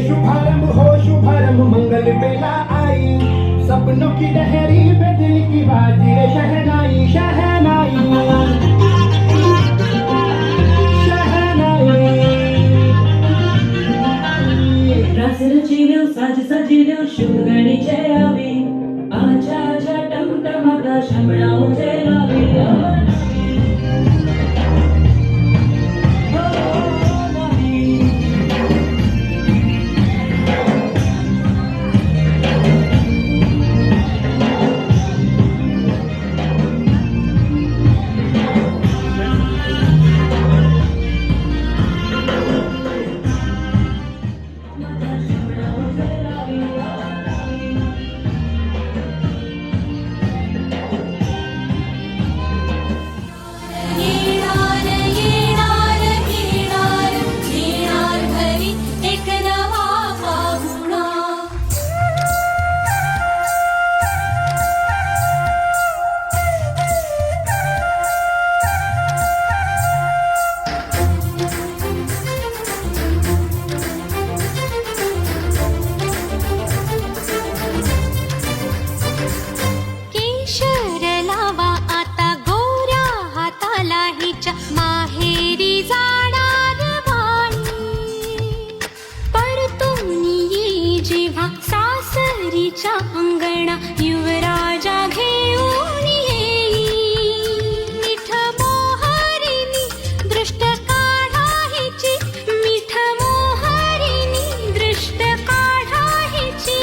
शुभारंभ हो शुभारंभ मंगल बेला आई, सपनों की लहरी पे दिल की बाजी रे शहनाई शहनाई शहनाई। रास रचिलो साज सजिलो शुभ गणिचे आवी, आजा आजा टमटमाता शमणाओ लावी। अंगणा युवराजा घेऊन येई, मिठ मोहरिणी दृष्ट काढायची, मिठ मोहरिणी दृष्ट काढायची,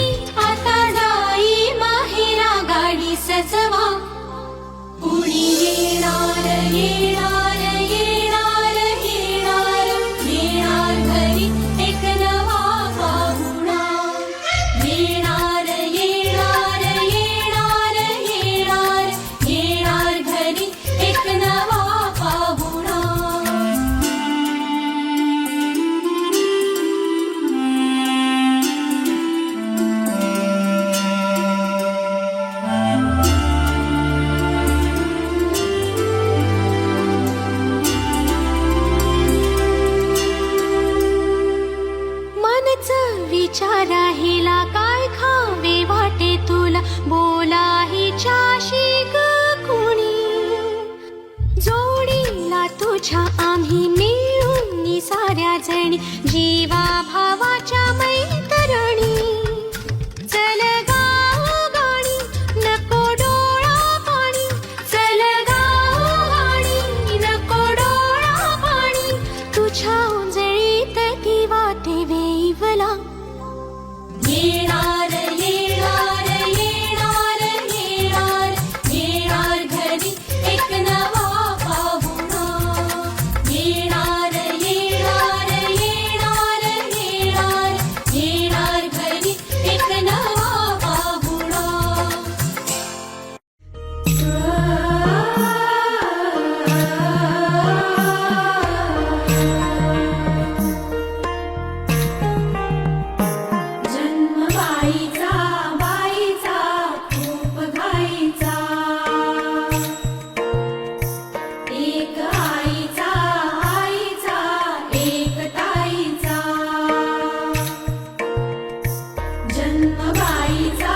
जन्मबाईचा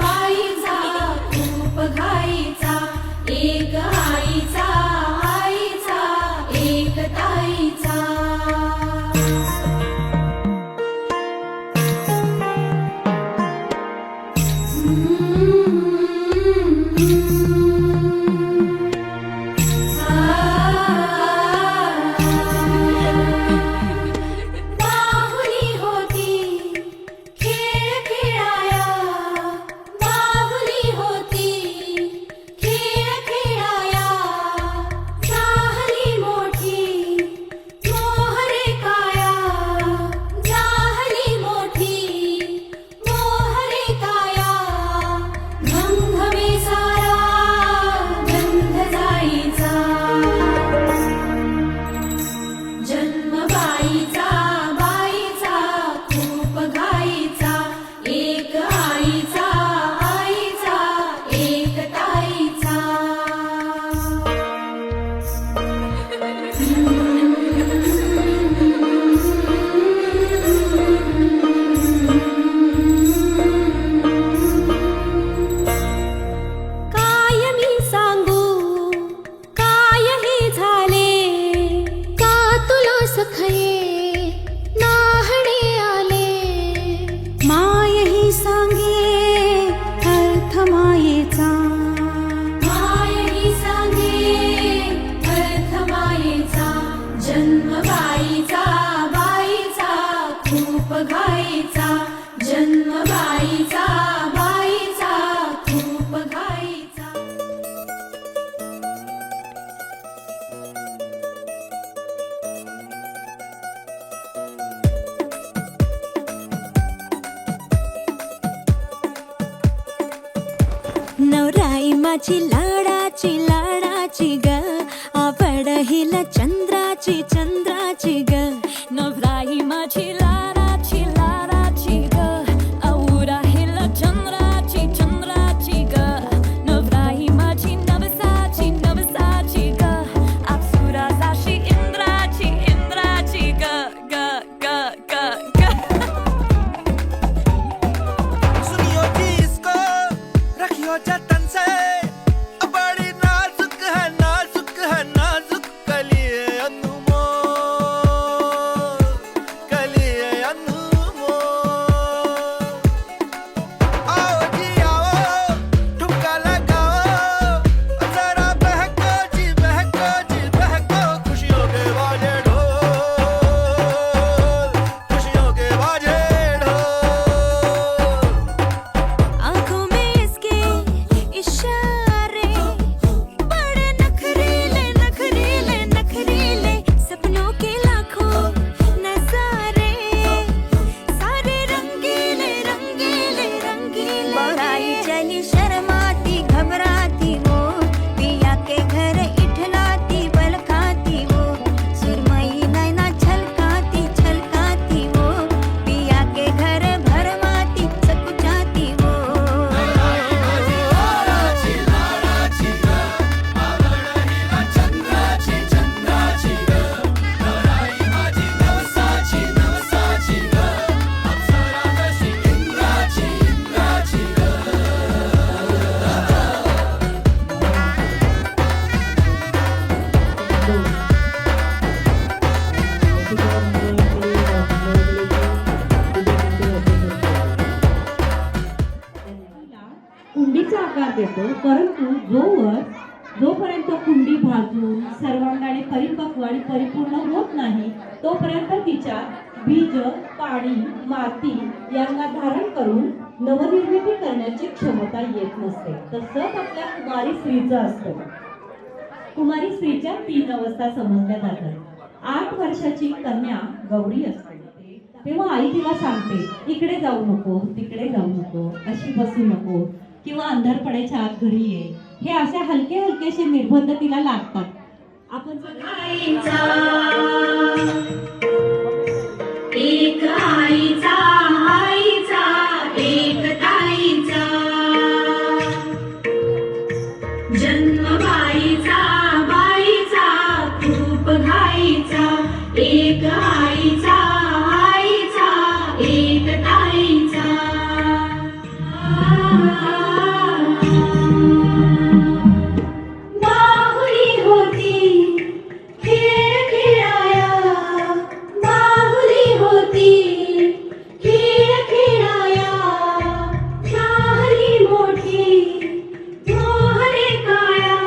बाईचा खूप घाईचा एक आईचा आईचा एक ताईचा बाहुली होती खेळ खेळाया बाहुली होती खेळ खेळाया झाली मोठी मोहरे काया झाली मोठी मोहरे काया घमघमे सारा गंध जाईचा जन्मबाईचा बाईचा खूप घाईचा एक आईचा आईचा एक ताईचा काय मी सांगू काय हे झाले का तुला सखये नाहणे आले माय ही सांगे अर्थ मायेचा माय ही सांगे अर्थ मायेचा जन्मबाईचा बाईचा खूप घाईचा जन्मबाईचा बाईचा खूप घाईचा नवराई माझी लाडाची ग आवड हिला चंद्राची ग नवराई माझी लाडाची ग औरा हिला चंद्राची ग नवराई माझी नवसाची ग अप्सरा जाशी इंद्राची ग ग ग ग ग सुनियो जी इसको रखियो जतन से बड़ी नाजुक है नाजुक कलिए अनमोल आओ जी आओ ठुमका लगाओ जरा बहको जी बहको खुशियों के बाजे ढोल खुशियों के बाजे ढोल आँखों में इसके इशारे बड़े नखरीले सपनों के लाखों नजारे सारे रंगीले बड़ाई चली शर्माती घबराती वो पिया के घर इठलाती बल खाती वो सुरमई नैना छलकाती वो पिया के घर भरमाती सकुचाती वो कुंडीचा आकार देतो, परंतु जोपर्यंत कुंडी भाजून सर्वांगाने परिपक्व आणि परिपूर्ण होत नाही तोपर्यंत तिच्यात बीज पाणी माती यांना धारण करून नवनिर्मिती करण्याची क्षमता येत नसते. तसंच आपल्या कुमारी स्त्रीचं असतं. कुमारी स्त्रीच्या 3 अवस्था समजल्या जातात. 8 वर्षाची कन्या गौरी असते तेव्हा आई तिला सांगते, इकडे जाऊ नको, तिकडे जाऊ नको, अशी बसू नको किंवा अंधारपडायच्या आत घरी ये. हे असे हलकेसे निर्बंध तिला लागतात. आपण आईचा एक आईचा आईचा एक ताईचा जन्मबाईचा बाईचा खूप घाईचा एक आईचा आईचा एक ताईचा बाहुली होती खेळ खेळाया, बाहुली होती खेळ खेळाया, झाली मोठी मोहरे काया,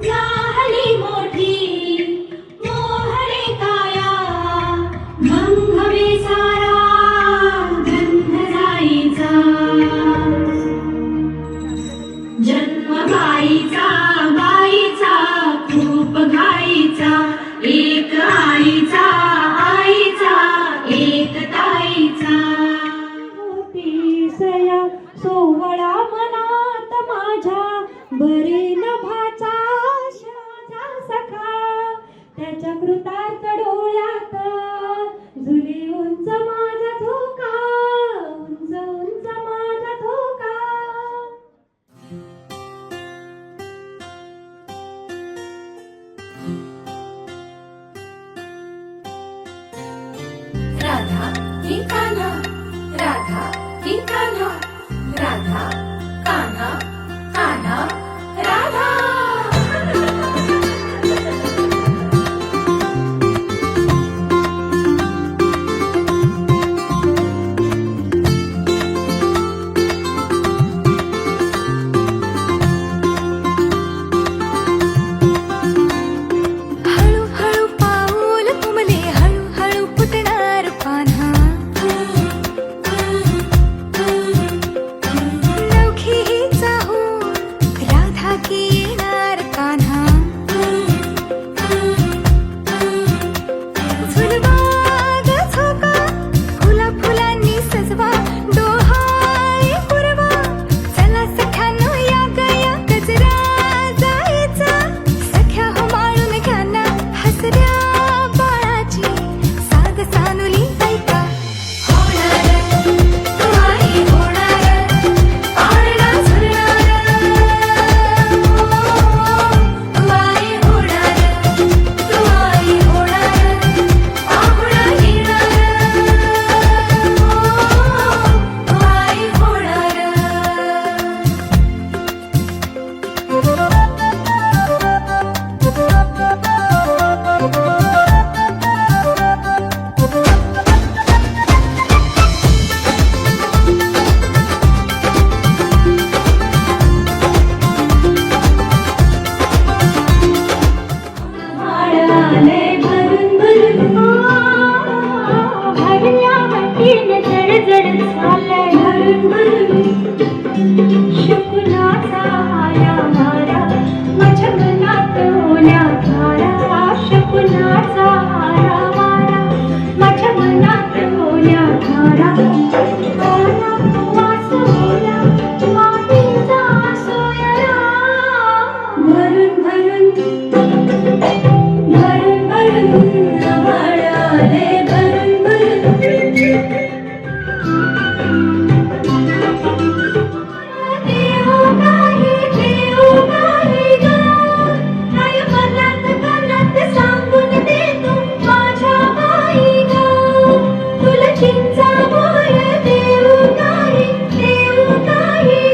झाली मोठी मोहरे काया, मग हवे सारा गंध जाईचा, जन्म बाईचा बाईचा खूप घाईचा, एक आईचा आईचा एक ताईचा. होती सया सोहळा मनात माझ्या, बरे नभाचा शाचा सखा, त्याच्या कृतार्थ डोळ्यात झुले उंच माझा धोका, उंच उंच माझा धोका. राधा ही कान्हा, राधा ही कान्हा, राधा कान्हा, कान्हा राधा. हळूहळू पाऊल तुमले, हळूहळू फुटणार पान्हा, नवखी ही चाहू राधा की येणार कान्हा. झुलवा ग झोका फुला फुलांनी सजवा, डोहाळे पुरवा चला सख्यानो या गया गजरा जायचा, सख्या हो माळून घ्याना हसऱ्या बाळाची साग सानुली ऐका. होणार तुम्हारी होणार पाळणा झुलणार, तुम्हारी होणार तुम्हारी होणार पाहुणा येणार, तुम्हारी होणार. आले भरून भरून भरल्या वाटीने जडजड झालंय भरून भरून, शकुनाचा आया वारा माझ्या मनात ओल्या धारा, शकुनाचा आया वारा माझ्या मनात ओल्या धारा. आला वास ओला मातीचा सोयरा, भरून भरून भरून भरून आले भरून भरून. देऊ नाही गं, काय मनात मनात सांगून दे तू माझ्या बाई गं, तुला चिंचा मोर देऊ नाही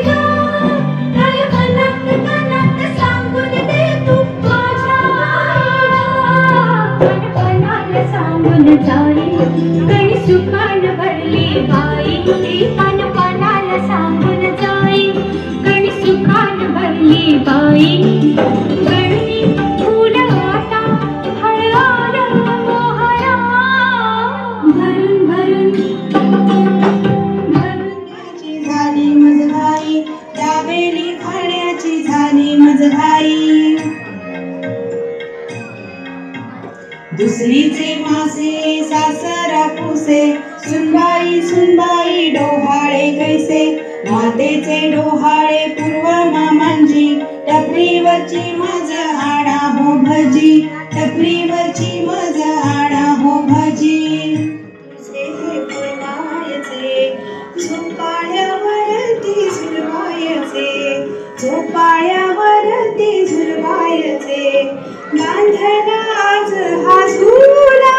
गं, काय मनात मनात सांगून दे तू माझ्या बाई गं. पणाला सांगून जाई गणी सुखान भरली बाई, पणाला सांगून जाई गणी सुखान भरली बाई. गणी फुल आता हळाला मोहरा, भरून भरून खाण्याची झाली मजघाई, त्यावेळी खाण्याची झाली मजघाई. दुसरीचे मासे सासरा पुसे, सुनबाई सुनबाई डोहाळे कैसे, मातेचे डोहाळे पूर्व मामांची, टपरीवरची मज आणा हो भजी, टपरीवरची मज आणा हो भजी. तुझे हे पुरवायचे झोपाळ्यावरती झुलवायचे, झोपाळ्यावरती झुलवायचे, बांधला आज हा झुला,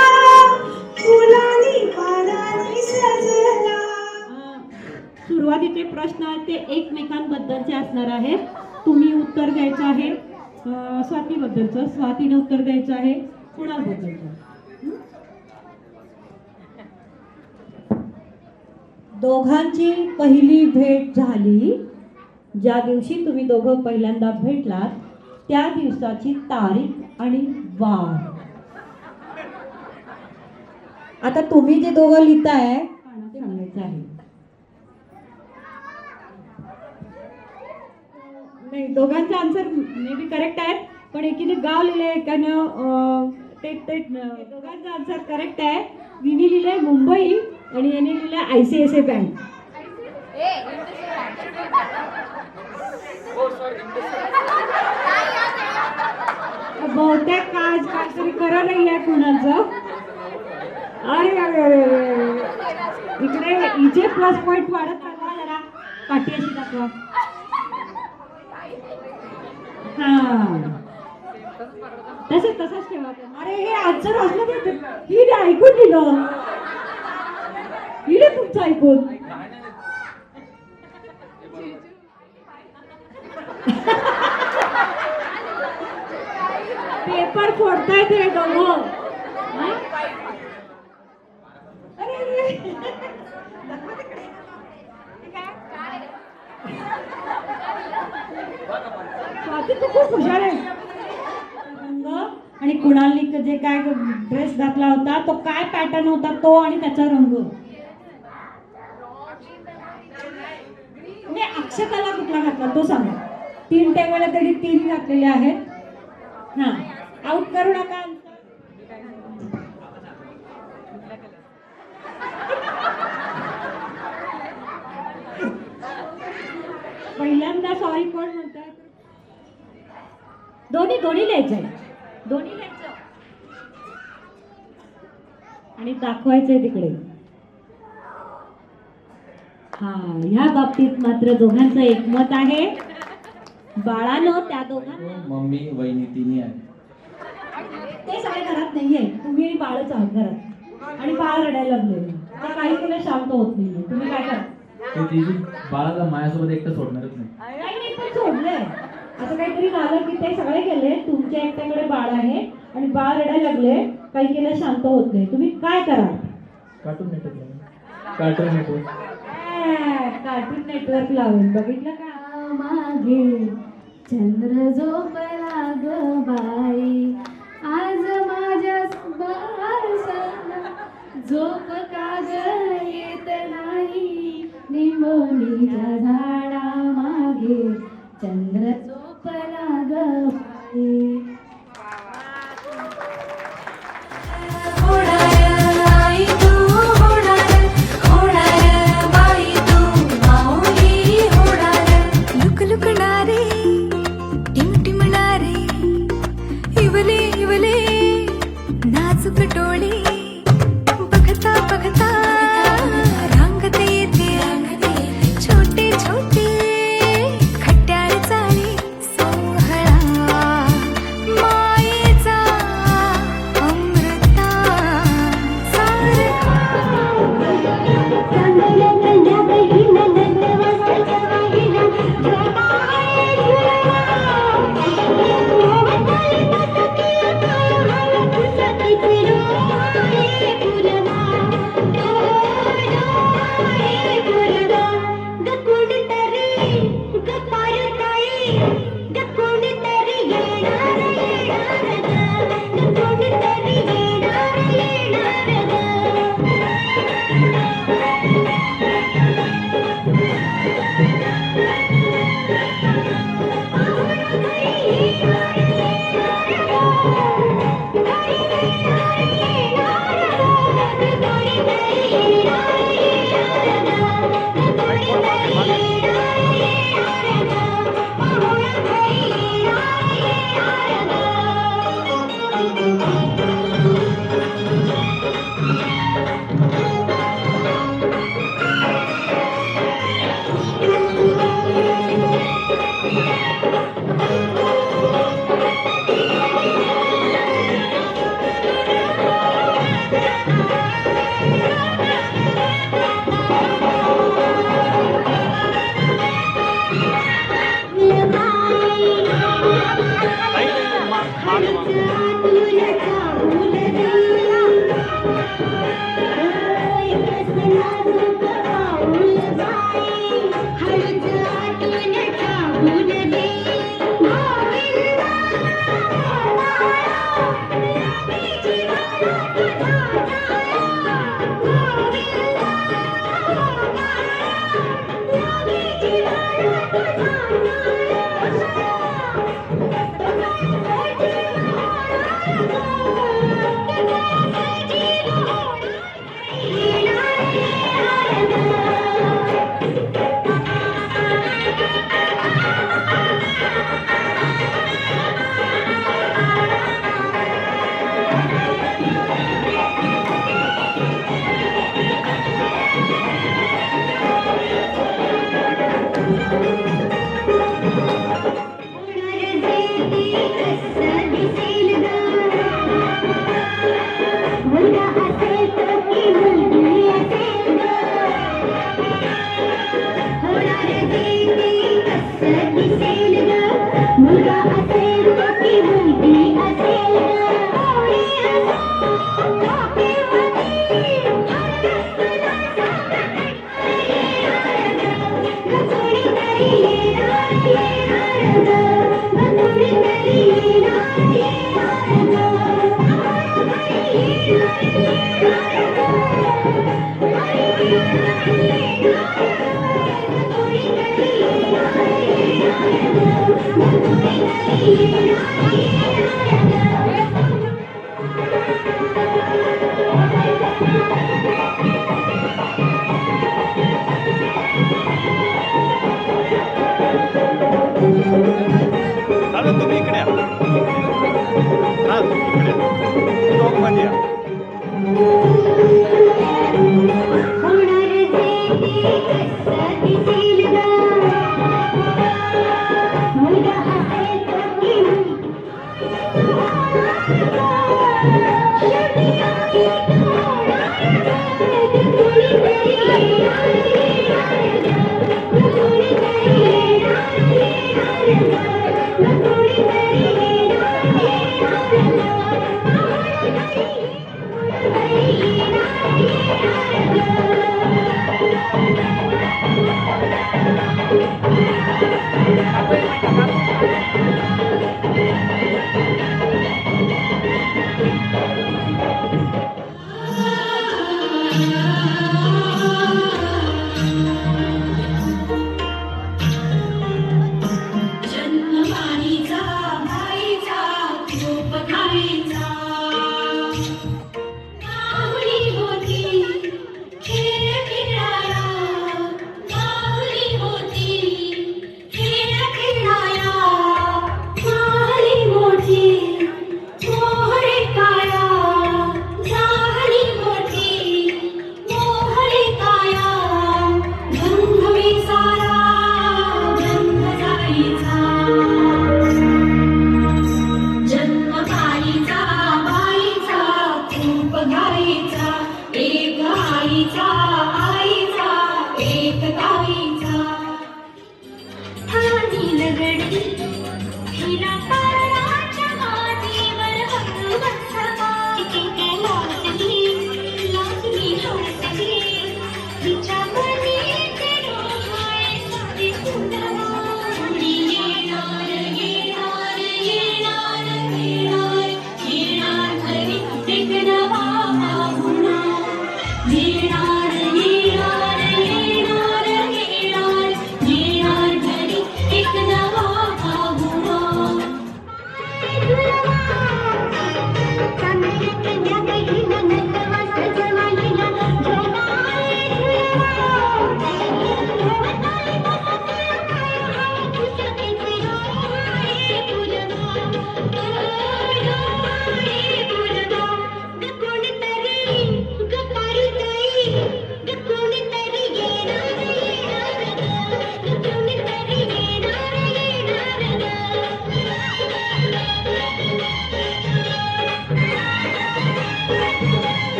फुलांनी पानांनी सजला. सुरुवातीचे प्रश्न आहेत ते एकमेकांबद्दलचे असणार आहेत. तुम्ही उत्तर द्यायचं आहे स्वातीबद्दलचं, स्वातीने उत्तर द्यायचं आहे कुणालबद्दलचं. दोघांची पहिली भेट झाली ज्या दिवशी तुम्ही दोघं पहिल्यांदा भेटलात त्या दिवसाची तारीख आणि वार. आता तुम्ही जे दोघं लिहिताय ते सांगायचं आहे. नाही, दोघांचा आन्सर मे बी करेक्ट आहे, पण एकीने गाव लिहिलंय, एकानं दोघांचा आन्सर करेक्ट आहे. विनी लिहिलंय मुंबई आणि याने लिहिलंय ICICI बँक. बहुतेक काहीतरी खरं नाही आहे कुणाचं. अरे अरे अरे अरे, इकडे इथे प्लस पॉइंट वाढत चालला, जरा पाठी अशी दाखवा. हा तसंच ठेवा. अरे हे आन्सर असलं तर ही ऐकून लिहिलं, हिने तुमचं ऐकून. पेपर फोडताय ते दोघं. स्वाती तू खूप हुशार आहे. रंग आणि कुणालनी जे काय ड्रेस घातला होता तो काय पॅटर्न होता तो आणि त्याचा रंग. अक्षताला कुठला घातला तो सांगा. 3 टेबल तरी 3 घातलेले आहेत. हा आउट करू नका. पहिल्यांदा सॉरी कोण म्हणतात. दोन्ही लिहायचंय, दोन्ही लिहायचं आणि दाखवायचंय तिकडे. हा ह्या बाबतीत मात्र दोघांचं एकमत आहे. बाळानं त्या दोघांना मम्मी वहिनी तिन्ही आहे. ते सगळे घरात नाहीये, तुम्ही बाळच आहात घरात आणि बाळ रडायला लागले. ते काही केलं शांत होत नाहीये. तुम्ही काय करा ते तिची बाळाला माझ्यासोबत एकटं सोडणारच नाही. नाही पण सोडलंय. असं काहीतरी झालं की ते सगळे गेले, तुमच्या एकट्याकडे बाळ आहे आणि बाळ रडायला लागले, काही केलं शांत होत नाही. तुम्ही काय करा. कार्टून नेटवर्क कार्टून नेटवर्क लावून बघितलं का. मागे चंद्र झोपला ग बाई, आज माझ्या बारसाला झोप का ग येत नाही. निंबोनीच्या झाडा मागे चंद्र झोपला ग बाई. नाजुक डोळे बघता बघता रांगत येते छोटे छोटे खट्याळ चाळे सोहळा. दादा तुम्ही इकडे या. हा इकडे दोघ मध्ये या.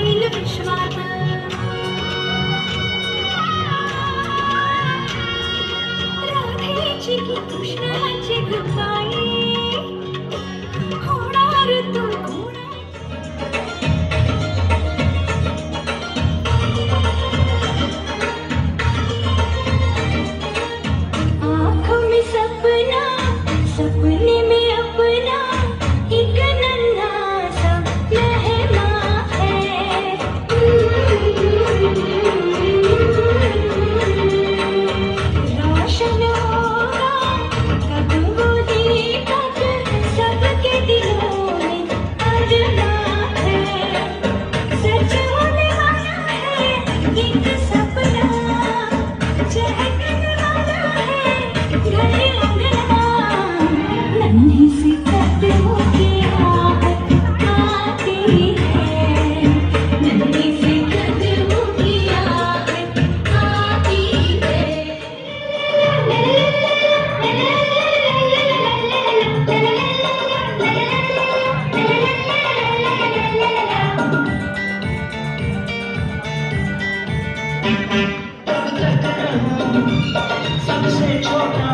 राहील विश्वात राधेची की कृष्णाची कृपाई होणार तू आँखों में सपना सपने में अपना एक नन्हा सा लहमा है रोशन होगा कब वो दीपक सबके दिलों में अरमा है सच होने वाला है एक सपना चहकने वाला है घर अंगना नन्ही सी कदमों की आहट आती है नन्ही सी कदमों की आहट आती सबसे छोटा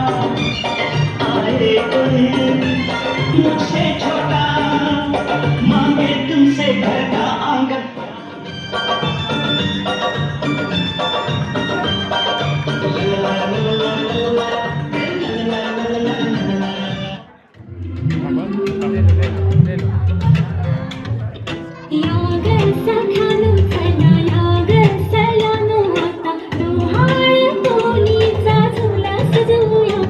आए कोई मुझसे छोटा मांगे तुमसे घर का आंगन यागर सखानो चला यागर सलानो आता डोहाळ तोलीचा झुला सजवूया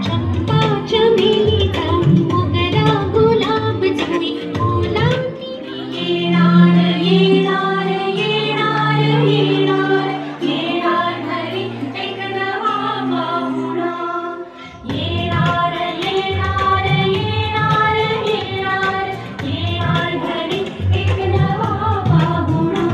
चंपा चमेलीचा मोगरा गुलाब जुई फुलांनी येणार येणार येणार येणार येणार घरी एक नवा पाहुणा येणार येणार येणार येणार येणार घरी एक नवा पाहुणा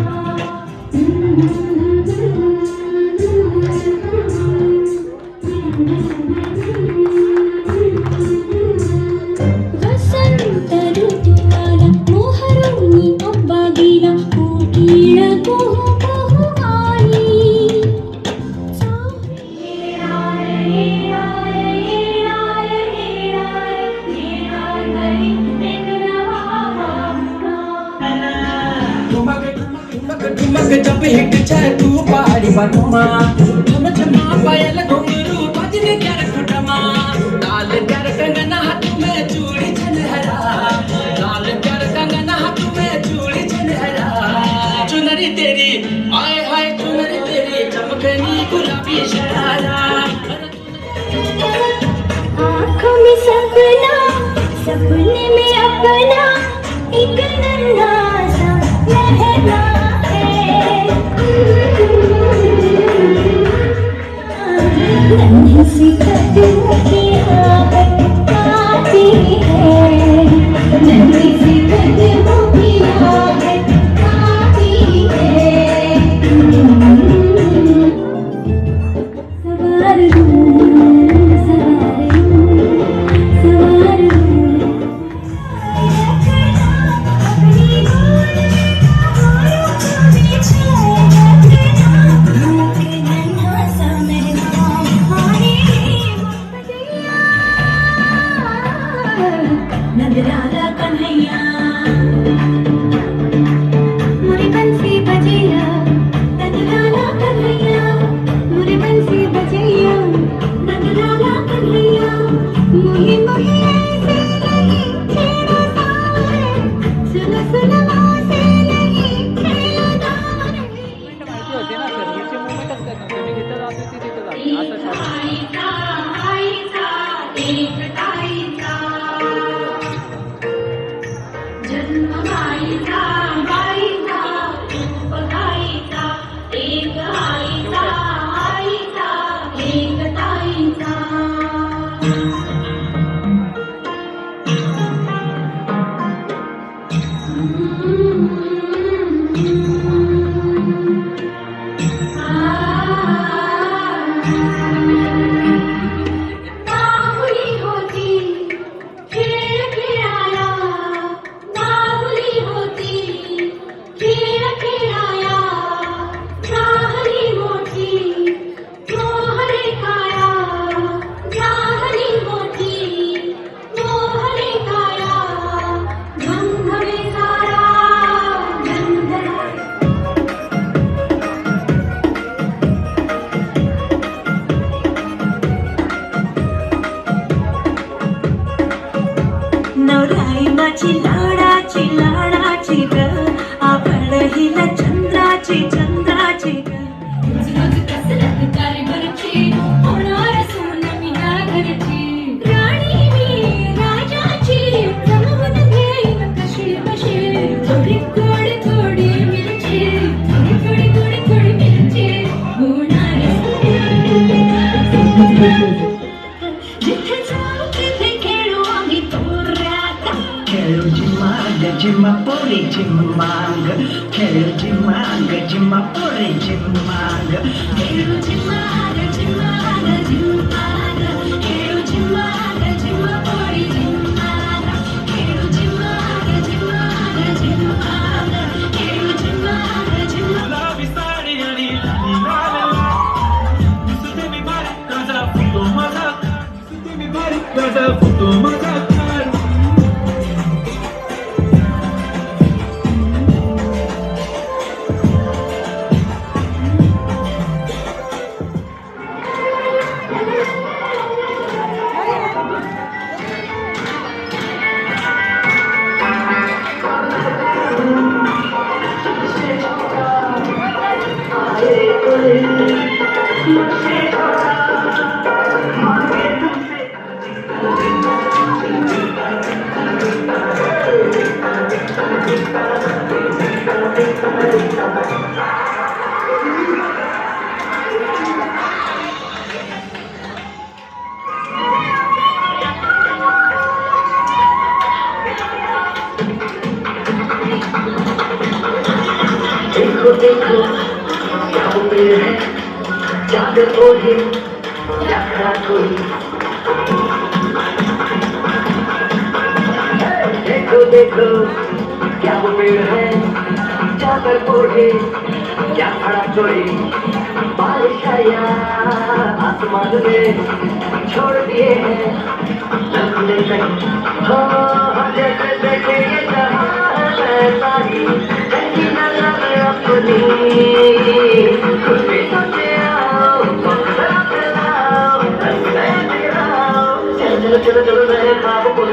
वसंत ऋतू आला मोहरोनी आंबा गेला कोकिळ कुहू कुहू आई येणार येणार येणार येणार येणार घरी एक नवा पाहुणा ठुमक जब हिट जाए तू पहाड़ी बनुमा झम झमा पायल घुंघरू बजने कर खुटमा लाल कर कंगना हाथ में चूड़ी झलहरा लाल कर कंगना हाथ में चूड़ी झलहरा चुनरी तेरी आए हाय चुनरी तेरी चमकनी गुलाबी शरारा आँखों में सपना सपने में अपना एक नन्हा सा लहरा है नन्ही सी कदमों की आहट आती है नन्ही सी कदमों की आहट आती है सवार सवार अपनी लाडाची लाडाची ग आपण हिला चंद्राची चंद्राची ग रोज रोज कसरत कारभारची होणार सून मी या घरची राणी मी राजाची जमवून घेईन कशी बशी थोडी गोड थोडी मिरची थोडी थोडी थोडी थोडी मिरची होणार जिथे जाऊ तिथे खेळू आम्ही तोऱ्यात खेळू जिम्मा पोरी जिम्माग खेळू जिम्मा पोरी जिम्माग खेळू जिम्माग जिम्माग जिम्माग खेळू जिम्माग जिम्मा पोरी जिम्माग खेळू जिम्माग जिम्माग जिम्माग खेळू जिम्माग जिम्मा गुलाबी साडी आणि लाल दिसते मी बारीक तुझा फोटो माझा दिसते मी बारीक तुझा फोटो माझा देखो क्या वो पेड़ है चादर ओढ़े या खड़ा कोई देखो देखो क्या वो पेड़ है चादर ओढ़े या खड़ा कोई बारिश आया आसमान में छोड़ दिए हैं लखने तक हो जैसे देखे ये जहां सारी कहीं न लगे अपनी कुछ भी सोचे आओ चलो चलो चलो नए ख्वाब को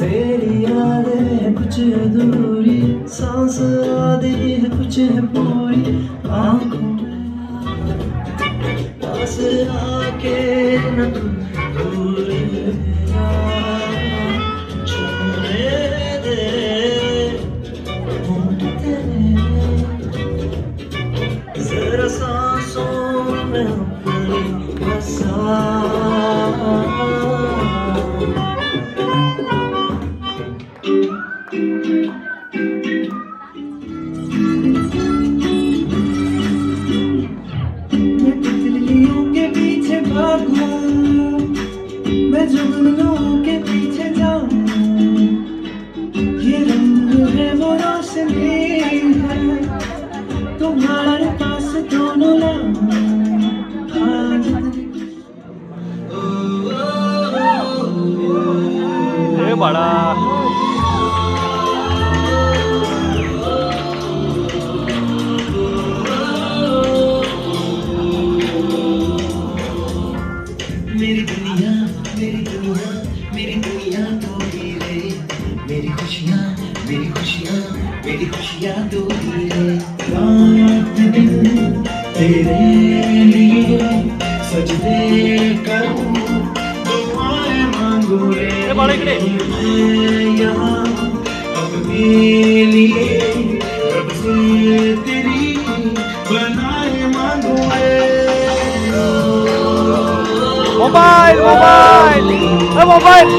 तेरी यादें कुछ अधूरी सांस आधी है कुछ है पूरी आंखों में पास आके न तू भूल जा छूने दे होंठ तेरे जरा सांसों में अपनी बसा मैं जुगनों के पीछे जाऊं ये रंग है वो रोशनी है तुम्हारे पास दोनों लाऊं हे बाळा मेरी दुनिया तो ही रे मेरी खुशियाँ तो ही रे रात दिन तेरे लिए सजदे कर बाळा इकडे. मोबाईल मोबाईल मोबाईल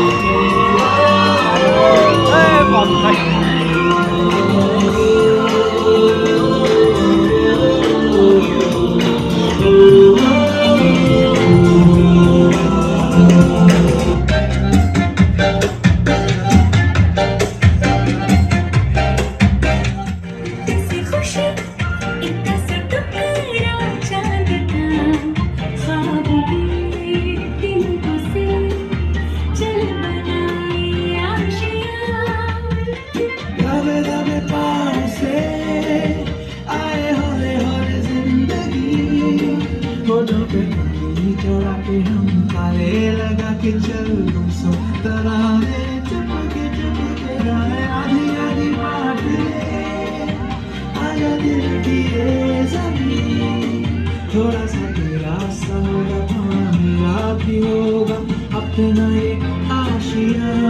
कैसी खुशी इतना सा टुकड़ा चांद का ख्वाब भी दिल से चल बनाए आशियाँ दबे दबे पाँव से आए हौले हौले जिंदगी होठों पे उंगली चढ़ा के हम ताले लगा के चल तुम सो तराने चुपके चुपके गाए आधी आधी बात ले आजा दिल की ये ज़मीन थोड़ा सा तेरा सा होगा थोड़ा मेरा भी होगा अपना ये आशियाँ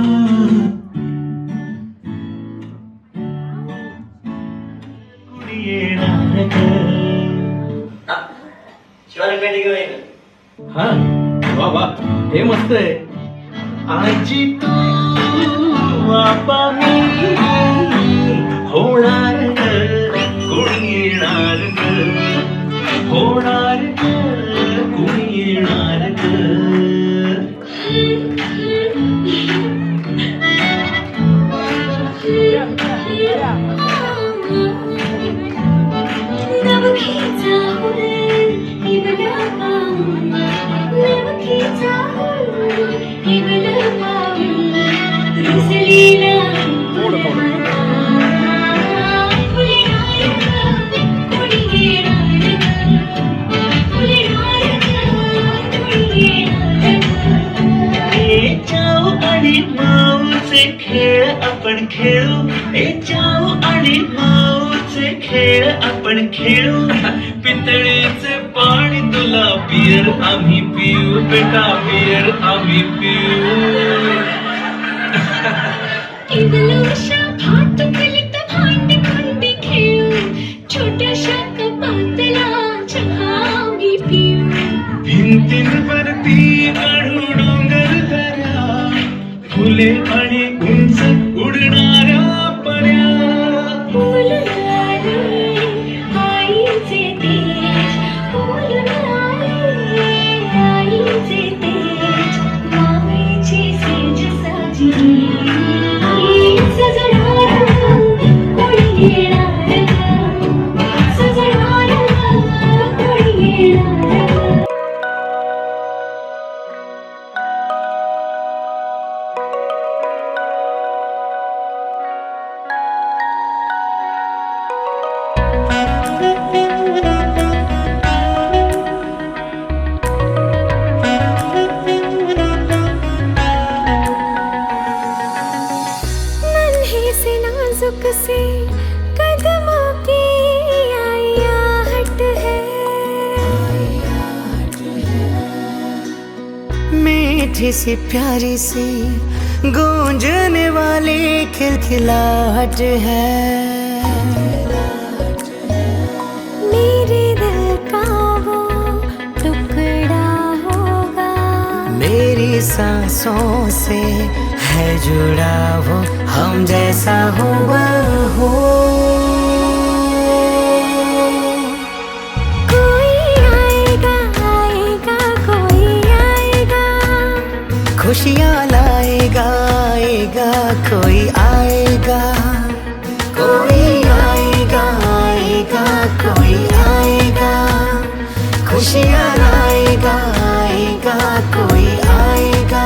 हा वा वा हे मस्त आहे. आजी तू बापा मी होणार ग कोणी येणार ग होणार ग कोणी येणार ग जाऊ आणि माऊचे खेळ आपण खेळू ए जाऊ आणि माऊचे खेळ आपण खेळू पितळेचे पाणी तुला बियर आम्ही पिऊ बेटा बियर आम्ही पिऊ भांडी भांडी खेळू छोट्याशा कपातला चहा मी पिऊ भिंतींवरती काढू डोंगर दऱ्या फुले आणि उंच उडणाऱ्या पर्या आईचे तेज आईचे तेज मावेची सेज साजली सजणार कोणी येणार सजणार कोणी येणार से नाजुक से कदमों की आहट है मीठी सी प्यारी सी गूंजने वाली खिलखिलाहट है मेरे दिल का वो टुकड़ा होगा मेरी सांसों से है जुड़ा वो हम जैसा हुआ हो कोई आएगा आएगा कोई आएगा खुशियाँ लाएगा आएगा कोई आएगा कोई आएगा आएगा कोई आएगा खुशियाँ लाएगा आएगा कोई आएगा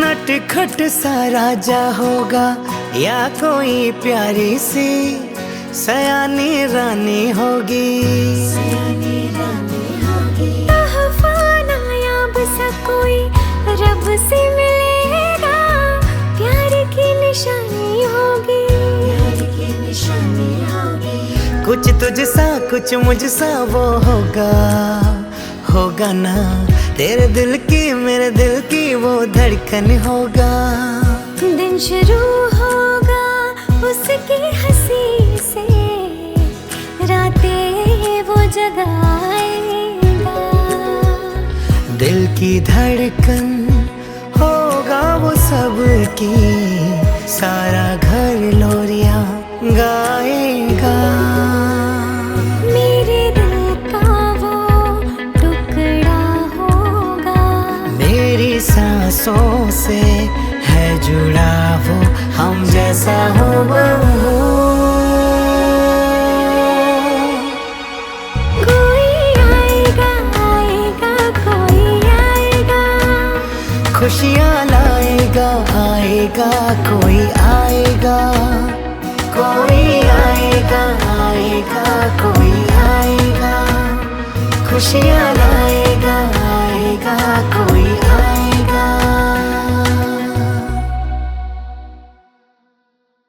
नटखट सा राजा होगा या कोई प्यारी सी सयानी रानी होगी। तोहफा नायाब सा कोई रब से मिलेगा, प्यार की निशानी होगी। कुछ तुझसा कुछ मुझसा वो होगा ना, तेरे दिल की मेरे दिल की वो धड़कन होगा। दिन शुरू होगा उसकी हंसी से, रातें वो जगाएगा। दिल की धड़कन होगा वो सबकी, सारा घर लोरियां गाएगा। मेरे दिल का वो टुकड़ा होगा, मेरी सांसों से है जुड़ा वो, हम जैसा हो वो। कोई आएगा आएगा कोई आएगा, खुशियाँ लाएगा आएगा कोई आएगा। कोई आएगा आएगा कोई आएगा, खुशियाँ लाएगा।